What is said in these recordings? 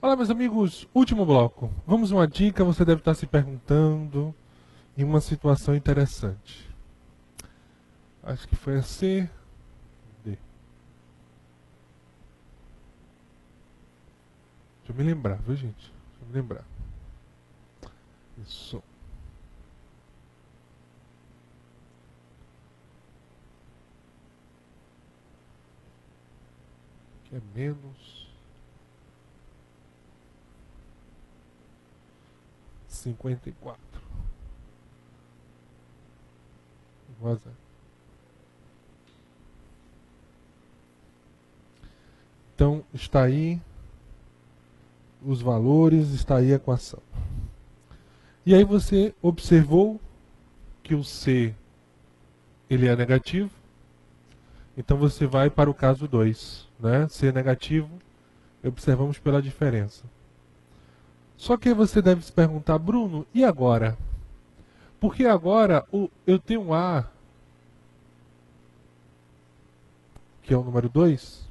Olá, meus amigos, último bloco. Vamos a uma dica, você deve estar se perguntando em uma situação interessante. Acho que foi a C, D. Deixa eu me lembrar, viu, gente? Deixa eu me lembrar. Isso. Que é menos 54. Igual a zero. Então, está aí os valores, está aí a equação. E aí você observou que o C ele é negativo. Então você vai para o caso 2, né? C negativo, observamos pela diferença. Só que você deve se perguntar, Bruno, e agora? Porque agora eu tenho um A, que é o número 2,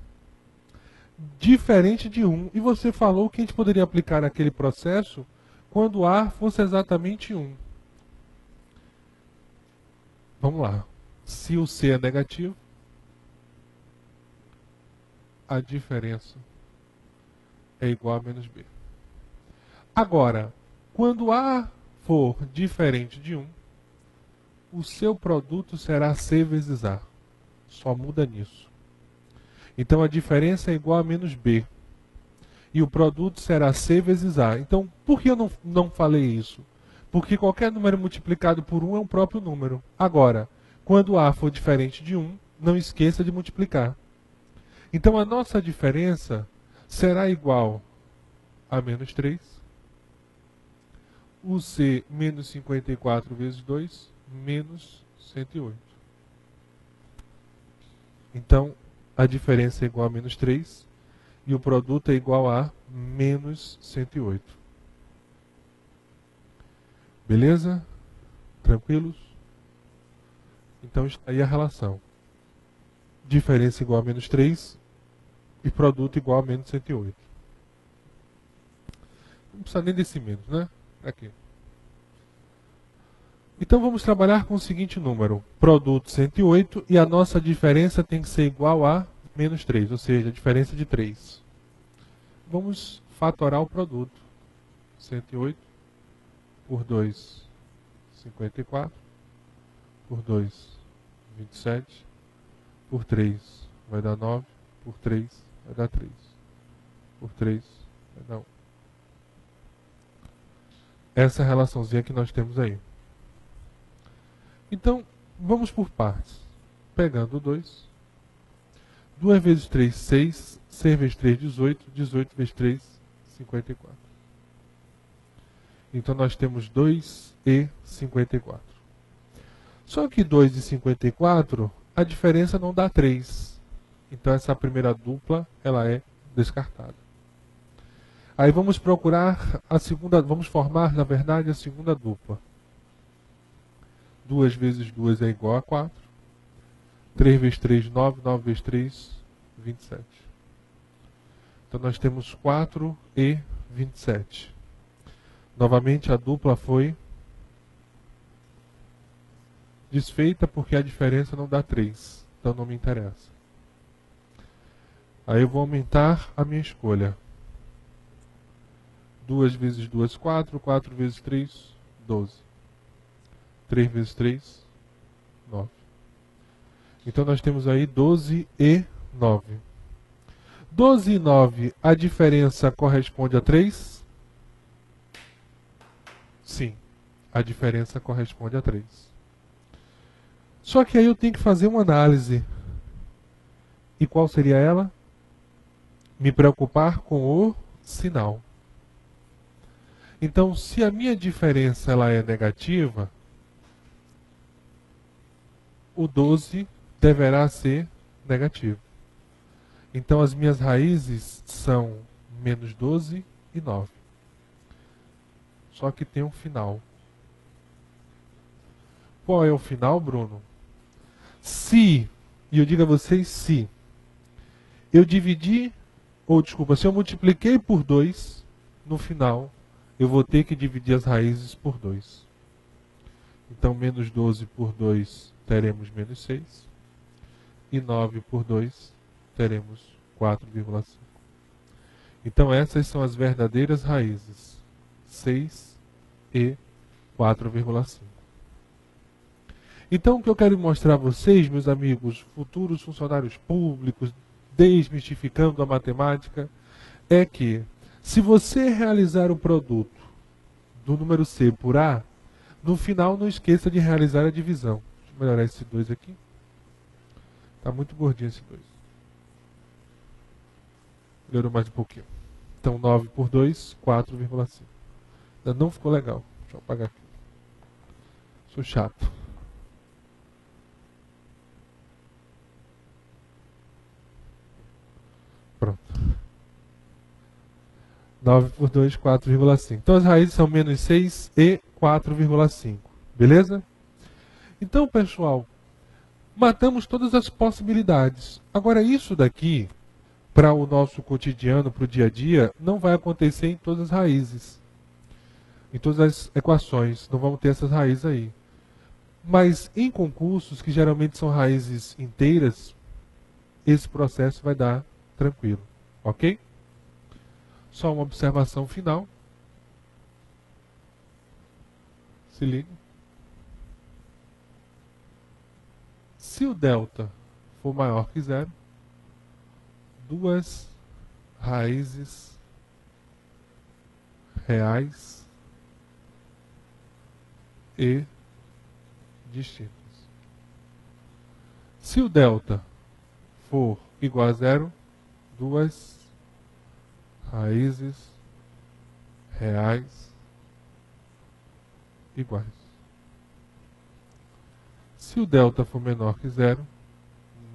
diferente de 1. E você falou que a gente poderia aplicar naquele processo quando A fosse exatamente 1. Vamos lá. Se o C é negativo, a diferença é igual a menos B. Agora, quando A for diferente de 1, o seu produto será C vezes A. Só muda nisso. Então a diferença é igual a menos B. E o produto será C vezes A. Então, por que eu não falei isso? Porque qualquer número multiplicado por 1 é um próprio número. Agora, quando A for diferente de 1, não esqueça de multiplicar. Então a nossa diferença será igual a menos 3. O C menos 54 vezes 2, menos 108. Então, a diferença é igual a menos 3 e o produto é igual a menos 108. Beleza? Tranquilos? Então está aí a relação. Diferença igual a menos 3 e produto igual a menos 108. Não precisa nem desse menos, né? Aqui. Então vamos trabalhar com o seguinte número. Produto 108 e a nossa diferença tem que ser igual a menos 3, ou seja, a diferença de 3. Vamos fatorar o produto. 108 por 2, 54. Por 2, 27. Por 3 vai dar 9. Por 3 vai dar 3. Por 3 vai dar 1. Essa é a relaçãozinha que nós temos aí. Então, vamos por partes. Pegando o 2. 2 vezes 3, 6. 6 vezes 3, 18. 18 vezes 3, 54. Então, nós temos 2 e 54. Só que 2 e 54, a diferença não dá 3. Então, essa primeira dupla, ela é descartada. Aí vamos procurar a segunda, vamos formar, na verdade, a segunda dupla. 2 vezes 2 é igual a 4. 3 vezes 3, 9. 9 vezes 3, 27. Então nós temos 4 e 27. Novamente a dupla foi desfeita porque a diferença não dá 3. Então não me interessa. Aí eu vou aumentar a minha escolha. 2 vezes 2, 4. 4 vezes 3, 12. 3 vezes 3, 9. Então nós temos aí 12 e 9. 12 e 9, a diferença corresponde a 3? Sim, a diferença corresponde a 3. Só que aí eu tenho que fazer uma análise. E qual seria ela? Me preocupar com o sinal. Então, se a minha diferença ela é negativa, o 12 deverá ser negativo. Então as minhas raízes são menos 12 e 9. Só que tem um final. Qual é o final, Bruno? Se, e eu digo a vocês se, eu dividi, ou desculpa, se eu multipliquei por 2 no final, eu vou ter que dividir as raízes por 2. Então, menos 12 por 2, teremos menos 6. E 9 por 2, teremos 4,5. Então, essas são as verdadeiras raízes. 6 e 4,5. Então, o que eu quero mostrar a vocês, meus amigos, futuros funcionários públicos, desmistificando a matemática, é que se você realizar o produto do número C por A, no final não esqueça de realizar a divisão. Deixa eu melhorar esse 2 aqui. Está muito gordinho esse 2. Melhorou mais um pouquinho. Então, 9 por 2, 4,5. Ainda não ficou legal. Deixa eu apagar aqui. Sou chato. Pronto. 9 por 2, 4,5. Então as raízes são menos 6 e 4,5. Beleza? Então, pessoal, matamos todas as possibilidades. Agora, isso daqui, para o nosso cotidiano, para o dia a dia, não vai acontecer em todas as raízes. Em todas as equações. Não vamos ter essas raízes aí. Mas em concursos, que geralmente são raízes inteiras, esse processo vai dar tranquilo. Ok? Só uma observação final. Se liga. Se o delta for maior que zero, duas raízes reais e distintas. Se o delta for igual a zero, duas raízes reais iguais. Se o delta for menor que zero,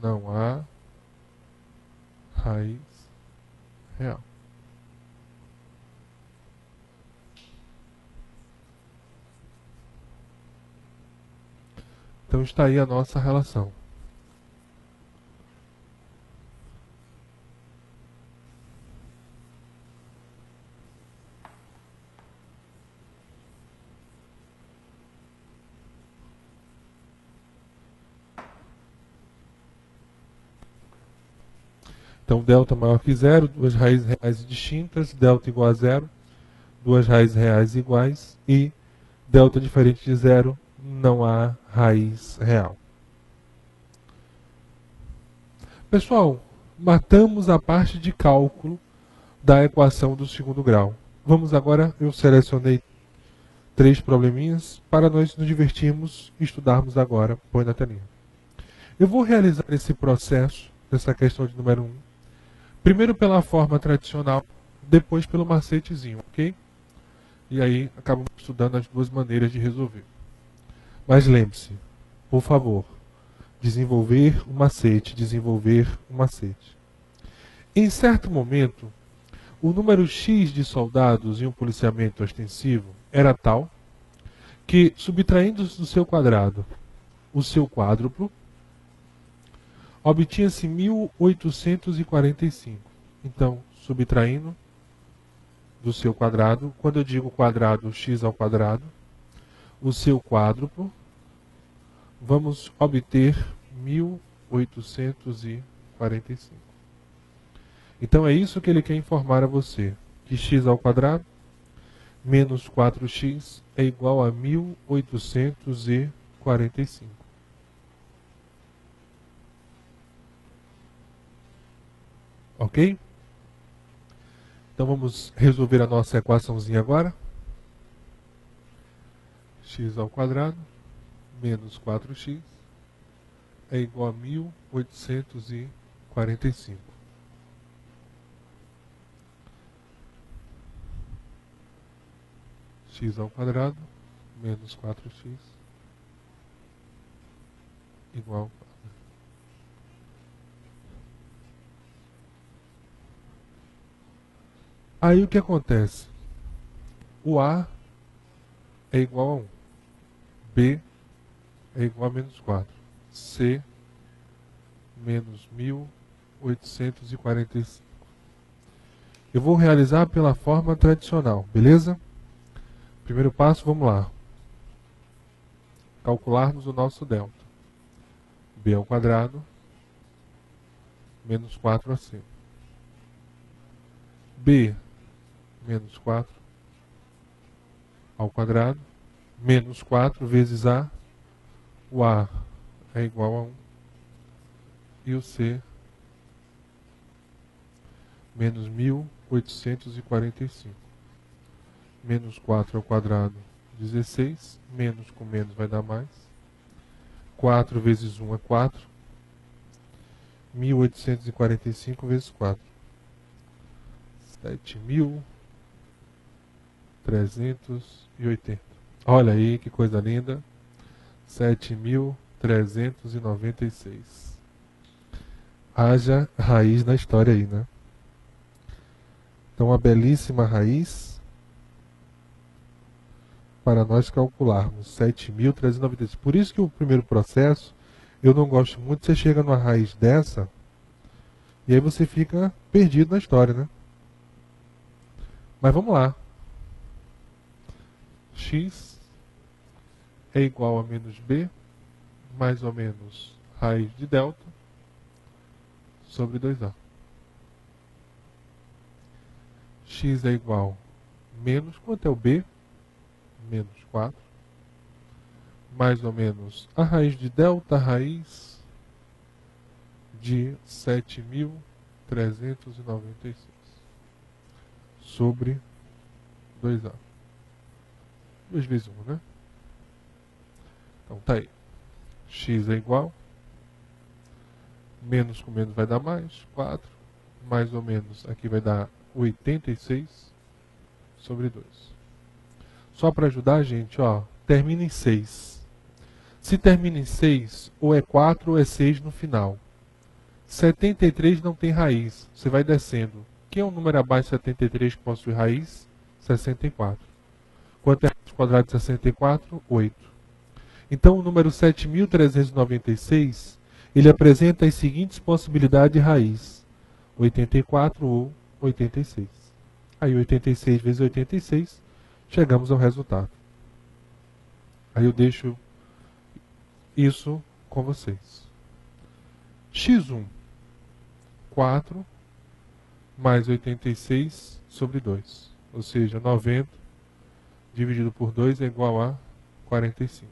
não há raiz real. Então está aí a nossa relação. Então, delta maior que zero, duas raízes reais distintas, delta igual a zero, duas raízes reais iguais, e delta diferente de zero, não há raiz real. Pessoal, matamos a parte de cálculo da equação do segundo grau. Vamos agora, eu selecionei 3 probleminhas para nós nos divertirmos e estudarmos agora. Põe na telinha. Eu vou realizar esse processo, dessa questão de número 1, primeiro pela forma tradicional, depois pelo macetezinho, ok? E aí acabamos estudando as duas maneiras de resolver. Mas lembre-se, por favor, desenvolver um macete, desenvolver um macete. Em certo momento, o número X de soldados em um policiamento ostensivo era tal que, subtraindo do seu quadrado o seu quádruplo, obtinha-se 1845. Então, subtraindo do seu quadrado, quando eu digo quadrado, x ao quadrado, o seu quádruplo, vamos obter 1845. Então é isso que ele quer informar a você, que x ao quadrado menos 4x é igual a 1845. Ok? Então vamos resolver a nossa equaçãozinha agora. X ao quadrado menos 4x é igual a 1845. X ao quadrado menos 4x igual a... Aí o que acontece? O A é igual a 1. B é igual a menos 4. C menos 1845. Eu vou realizar pela forma tradicional, beleza? Primeiro passo, vamos lá. Calcularmos o nosso delta. B ao quadrado menos 4AC. B menos 4 ao quadrado menos 4 vezes A. O A é igual a 1. E o C menos 1845. Menos 4 ao quadrado, 16. Menos com menos vai dar mais. 4 vezes 1 é 4. 1845 vezes 4. 7.380. Olha aí que coisa linda. 7.396. Haja raiz na história aí, né? Então, uma belíssima raiz para nós calcularmos 7.396. Por isso que o primeiro processo, eu não gosto muito. Você chega numa raiz dessa e aí você fica perdido na história, né? Mas vamos lá. X é igual a menos B, mais ou menos raiz de delta, sobre 2A. X é igual a menos, quanto é o B? Menos 4. Mais ou menos a raiz de delta, raiz de 7.396. Sobre 2A. 2 vezes 1, né? Então tá aí. X é igual. Menos com menos vai dar mais. 4. Mais ou menos aqui vai dar 86 sobre 2. Só para ajudar a gente, ó. Termina em 6. Se termina em 6, ou é 4 ou é 6 no final. 73 não tem raiz. Você vai descendo. Quem é o número abaixo de 73 que possui raiz? 64. Quanto é raiz quadrada de 64? 8. Então o número 7.396, ele apresenta as seguintes possibilidades de raiz. 84 ou 86. Aí 86 vezes 86, chegamos ao resultado. Aí eu deixo isso com vocês. X1, 4 mais 86 sobre 2. Ou seja, 90 dividido por 2 é igual a 45.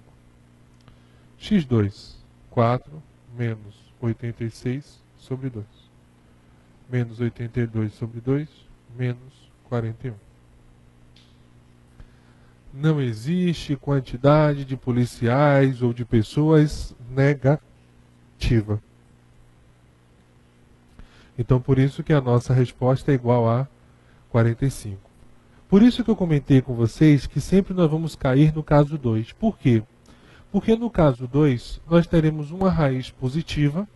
X2, 4 menos 86 sobre 2. Menos 82 sobre 2, menos 41. Não existe quantidade de policiais ou de pessoas negativa. Então, por isso que a nossa resposta é igual a 45. Por isso que eu comentei com vocês que sempre nós vamos cair no caso 2. Por quê? Porque no caso 2, nós teremos uma raiz positiva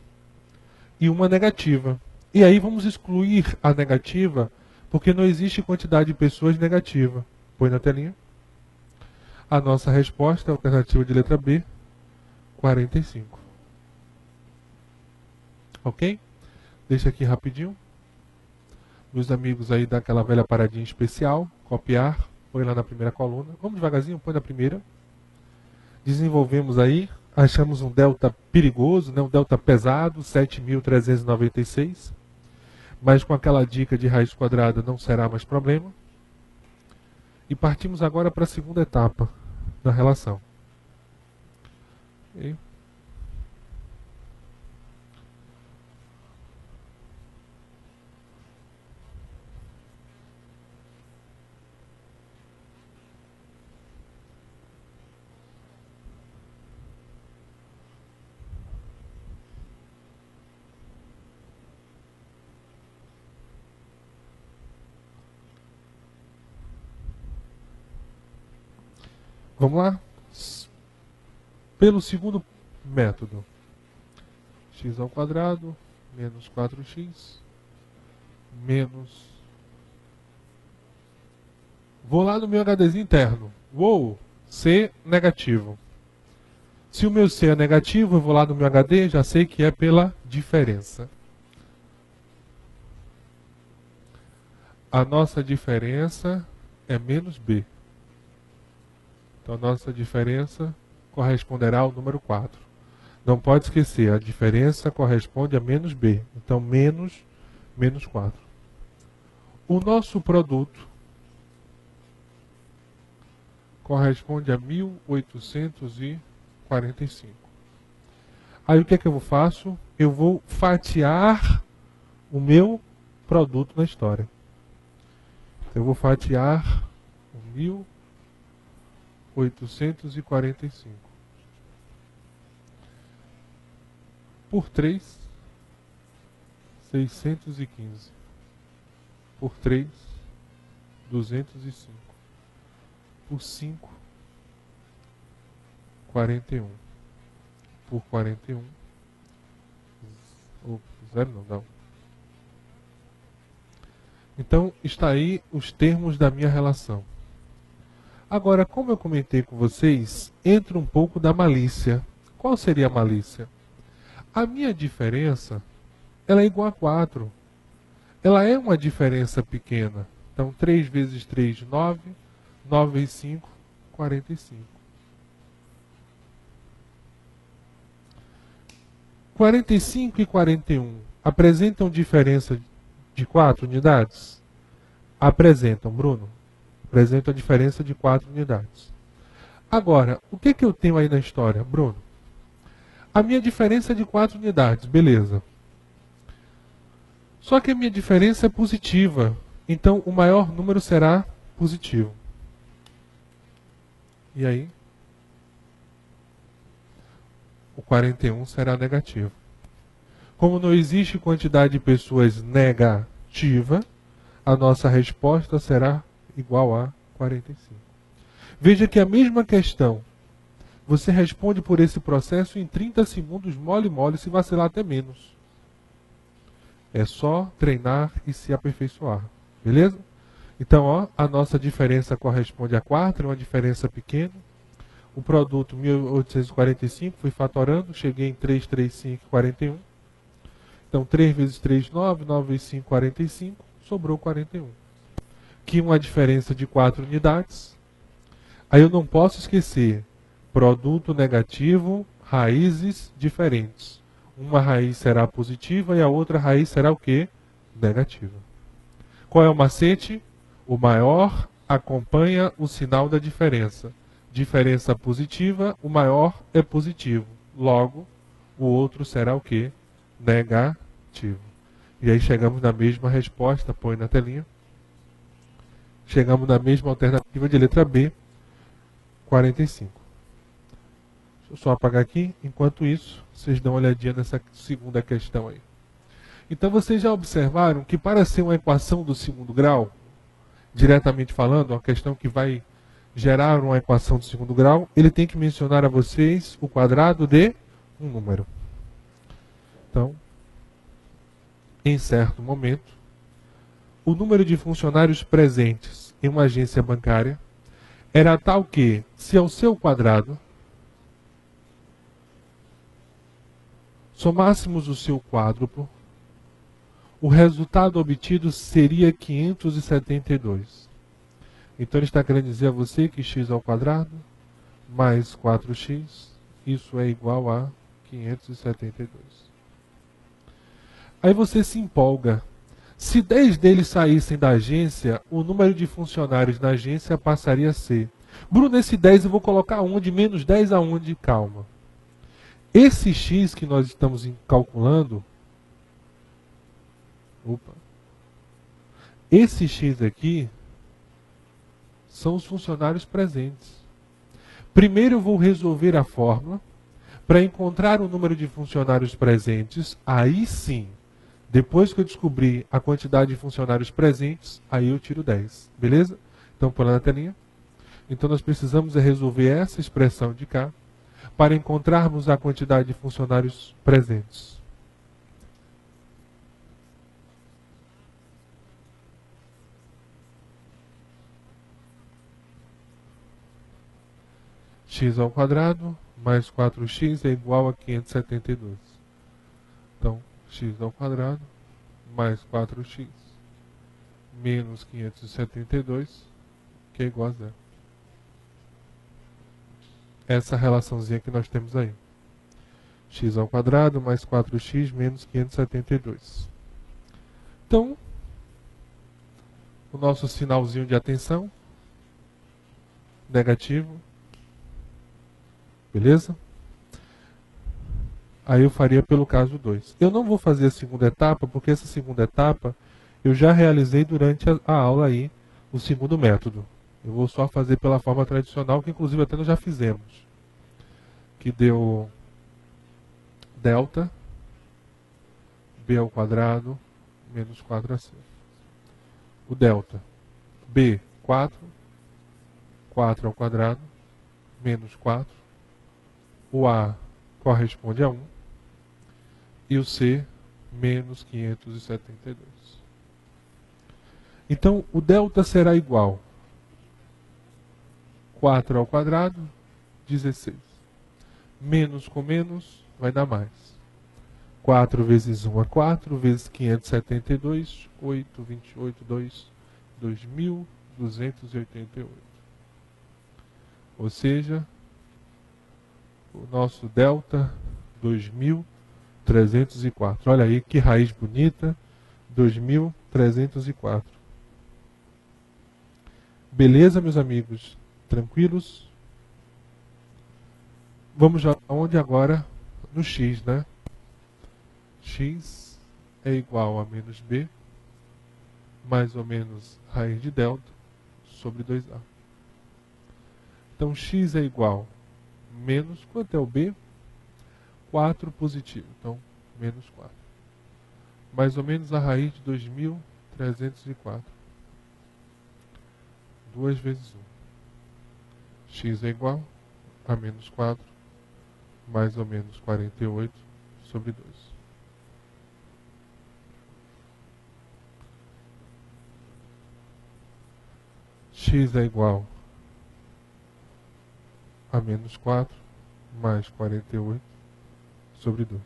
e uma negativa. E aí vamos excluir a negativa, porque não existe quantidade de pessoas negativa. Põe na telinha. A nossa resposta, a alternativa de letra B, 45. Ok? Deixa aqui rapidinho. Meus amigos aí, dá aquela velha paradinha especial. Copiar. Põe lá na primeira coluna. Vamos devagarzinho, põe na primeira. Desenvolvemos aí. Achamos um delta perigoso, né? Um delta pesado, 7.396. Mas com aquela dica de raiz quadrada não será mais problema. E partimos agora para a segunda etapa da relação. Okay. Vamos lá? Pelo segundo método. X ao quadrado menos 4x menos... Vou lá no meu HDzinho interno. Uou! C negativo. Se o meu C é negativo, eu vou lá no meu HD, já sei que é pela diferença. a nossa diferença é menos b. Então, a nossa diferença corresponderá ao número 4. Não pode esquecer, a diferença corresponde a menos b. Então, menos 4. O nosso produto corresponde a 1845. Aí, o que é que eu faço? Eu vou fatiar o meu produto na história. Eu vou fatiar o 1845 por 3, 615 por 3, 205 por 5, 41 por 41, zero não. Então, está aí os termos da minha relação. Agora, como eu comentei com vocês, entra um pouco da malícia. Qual seria a malícia? A minha diferença, ela é igual a 4. Ela é uma diferença pequena. Então, 3 vezes 3, 9. 9 vezes 5, 45. 45 e 41 apresentam diferença de 4 unidades? Apresentam, Bruno. Apresentam a diferença de 4 unidades. Agora, o que eu tenho aí na história, Bruno? A minha diferença é de 4 unidades, beleza. Só que a minha diferença é positiva. Então, o maior número será positivo. E aí? O 41 será negativo. Como não existe quantidade de pessoas negativa, a nossa resposta será igual a 45. Veja que a mesma questão, você responde por esse processo em 30 segundos, mole, se vacilar até menos. É só treinar e se aperfeiçoar. Beleza? Então, ó, a nossa diferença corresponde a 4, é uma diferença pequena. O produto 1845, fui fatorando, cheguei em 3, 3, 5, 41. Então, 3 vezes 3, 9, 9 vezes 5, 45, sobrou 41. Que uma diferença de 4 unidades. Aí eu não posso esquecer, produto negativo, raízes diferentes. Uma raiz será positiva e a outra raiz será o quê? Negativa. Qual é o macete? O maior acompanha o sinal da diferença. Diferença positiva, o maior é positivo. Logo, o outro será o quê? Negativo. E aí chegamos na mesma resposta, põe na telinha. Chegamos na mesma alternativa de letra B, 45. Deixa eu só apagar aqui. Enquanto isso, vocês dão uma olhadinha nessa segunda questão aí. Então vocês já observaram que para ser uma equação do segundo grau, diretamente falando, uma questão que vai gerar uma equação do segundo grau, ele tem que mencionar a vocês o quadrado de um número. Então, em certo momento, o número de funcionários presentes em uma agência bancária era tal que, se ao seu quadrado somássemos o seu quádruplo, o resultado obtido seria 572. Então ele está querendo dizer a você que x ao quadrado mais 4x, isso é igual a 572. Aí você se empolga. Se 10 deles saíssem da agência, o número de funcionários na agência passaria a ser. Bruno, esse 10 eu vou colocar onde? Menos 10 aonde? Calma. Esse x que nós estamos calculando, esse x aqui são os funcionários presentes. Primeiro eu vou resolver a fórmula para encontrar o número de funcionários presentes. Aí sim, depois que eu descobrir a quantidade de funcionários presentes, aí eu tiro 10. Beleza? Então, põe lá na telinha. Então, nós precisamos resolver essa expressão de cá para encontrarmos a quantidade de funcionários presentes. X ao quadrado mais 4x é igual a 572. Então, x ao quadrado mais 4x menos 572, que é igual a zero. Essa relaçãozinha que nós temos aí. X ao quadrado mais 4x menos 572. Então, o nosso sinalzinho de atenção, negativo, beleza? Aí eu faria pelo caso 2. Eu não vou fazer a segunda etapa, porque essa segunda etapa eu já realizei durante a aula aí, o segundo método. Eu vou só fazer pela forma tradicional, que inclusive até nós já fizemos. Que deu delta b ao quadrado menos 4ac. O delta b, 4 ao quadrado menos 4. O a corresponde a 1. E o c, menos 572. Então, o delta será igual 4 ao quadrado, 16. Menos com menos vai dar mais. 4 vezes 1 é 4, vezes 572, 8, 28, 2, 2.288. Ou seja, o nosso delta, 2.304. Olha aí que raiz bonita, 2.304. Beleza, meus amigos? Tranquilos? Vamos já onde agora? No x, né? X é igual a menos b, mais ou menos raiz de delta, sobre 2a. Então, x é igual a menos, quanto é o b? 4 positivo, então, menos 4. Mais ou menos a raiz de 2.304. 2 vezes 1. X é igual a menos 4, mais ou menos 48, sobre 2. X é igual a menos 4, mais 48, sobre 2.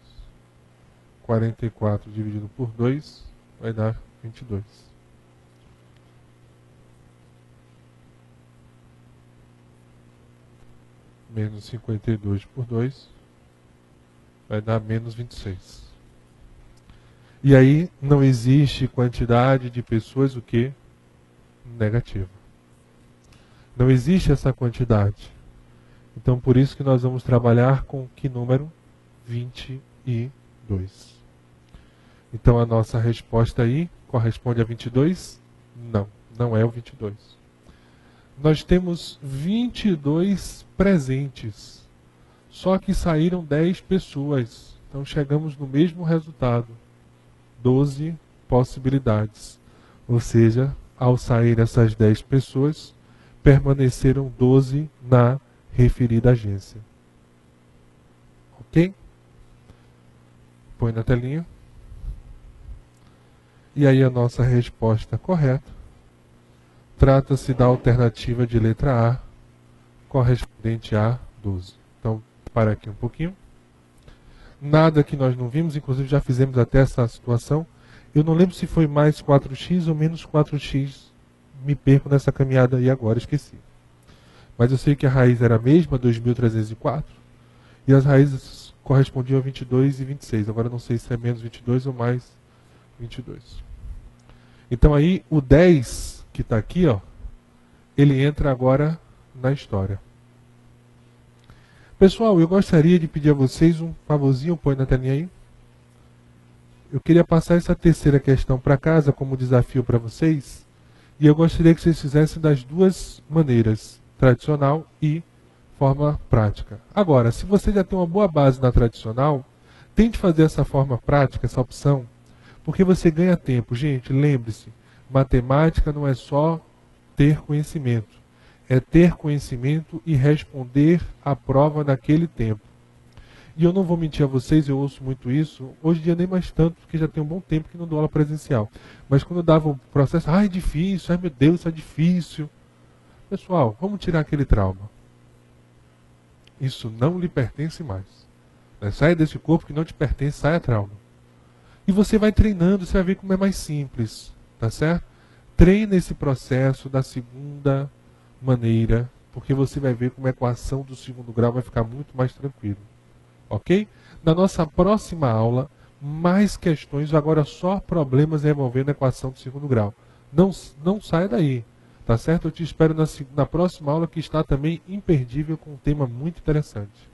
44 dividido por 2 vai dar 22. Menos 52 por 2 vai dar menos 26. E aí não existe quantidade de pessoas o que? Negativa. Não existe essa quantidade. Então por isso que nós vamos trabalhar com que número? 22. Então a nossa resposta aí corresponde a 22? Não, não é o 22. Nós temos 22 presentes, só que saíram 10 pessoas. Então chegamos no mesmo resultado, 12 possibilidades. Ou seja, ao sair essas 10 pessoas, permaneceram 12 na referida agência. Ok? Põe na telinha. E aí a nossa resposta correta trata-se da alternativa de letra A, correspondente a 12. Então, para aqui um pouquinho. Nada que nós não vimos, inclusive já fizemos até essa situação. Eu não lembro se foi mais 4x ou menos 4x. Me perco nessa caminhada aí agora, esqueci. Mas eu sei que a raiz era a mesma, 2.304, e as raízes correspondiam a 22 e 26. Agora não sei se é menos 22 ou mais 22. Então aí o 10, que está aqui, ó, ele entra agora na história. Pessoal, eu gostaria de pedir a vocês um favorzinho, põe na telinha aí. Eu queria passar essa terceira questão para casa como desafio para vocês, e eu gostaria que vocês fizessem das duas maneiras, tradicional e forma prática. Agora, se você já tem uma boa base na tradicional, tente fazer essa forma prática, essa opção, porque você ganha tempo. Gente, lembre-se, matemática não é só ter conhecimento, é ter conhecimento e responder a prova naquele tempo. E eu não vou mentir a vocês, eu ouço muito isso, hoje em dia nem mais tanto, porque já tem um bom tempo que não dou aula presencial. Mas quando eu dava o processo, é difícil, meu Deus, isso é difícil. Pessoal, vamos tirar aquele trauma. Isso não lhe pertence mais. Saia desse corpo que não te pertence, saia trauma. E você vai treinando, você vai ver como é mais simples, tá certo? treine esse processo da segunda maneira, porque você vai ver como a equação do segundo grau vai ficar muito mais tranquilo. Ok? Na nossa próxima aula, mais questões, agora só problemas envolvendo a equação do segundo grau. Não saia daí, tá certo? Eu te espero na próxima aula, que está também imperdível, com um tema muito interessante.